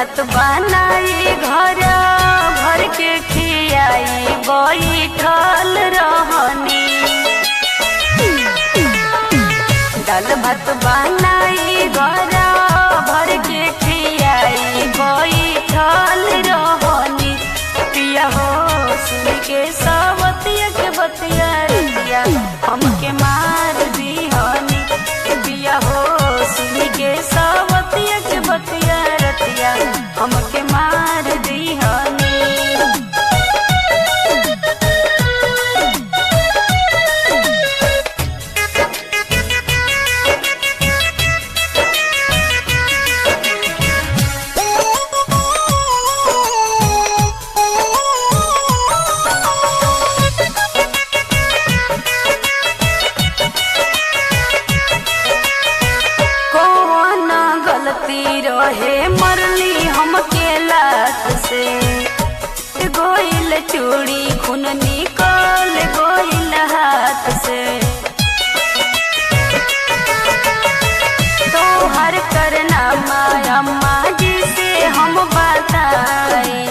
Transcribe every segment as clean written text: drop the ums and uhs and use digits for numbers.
भात बनाई घर भर के खियाई बैठल रहनी। दाल भात बनाई घर भर के खियाई बैठल रहनी। पिया हो सुन के सबतिया के बतिया रतिया हमके मार दीहनी। पिया हो सुन के सबतिया के बतिया रतिया हमके मार दीहनी। रहे मरली हमके लात से गोइल चूड़ी खून निकल गोइल हाथ से। तोहर करना माया माँ जी से हम बताए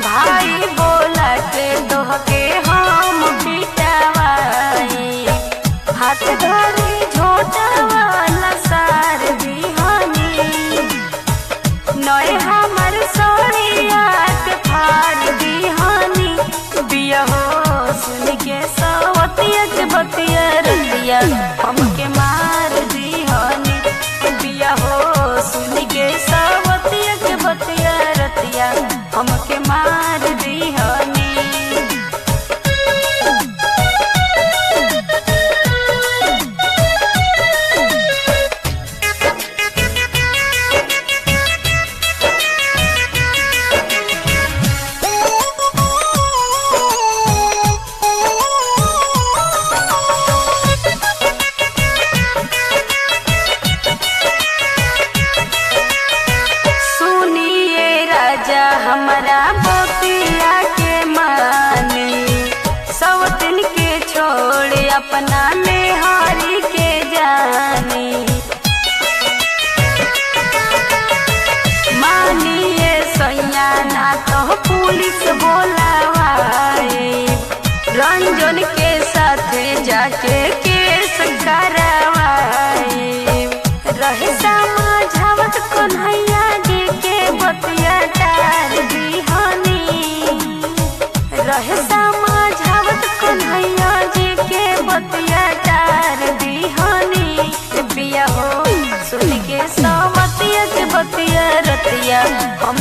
भाई बोला के दोह के हम पिटवाए। हाथ धरी झोटा वाला सार दीहनी। नए हमर सोनिया के फाड़ दीहनी। बिया हो सुन के सवतिया के बतिया रतिया हमके मार दीहनी। बिया हो सुन के सवतिया के बतिया रतिया हमके मार दीहनी। हमारा बतिया के मानी सब दिन के छोड़ अपना में हारी के जानी। मानिए सैया ना तो पुलिस बोलावाए। रंजन के साथ जाके केस करवाए। रहे समझावत कन्हैया जी के बतिया टार दीहनी। रहे समझावत कन्हैया जी के बतिया टार दीहनी। बिया हो सुन के सवतिया के बतिया रतिया हम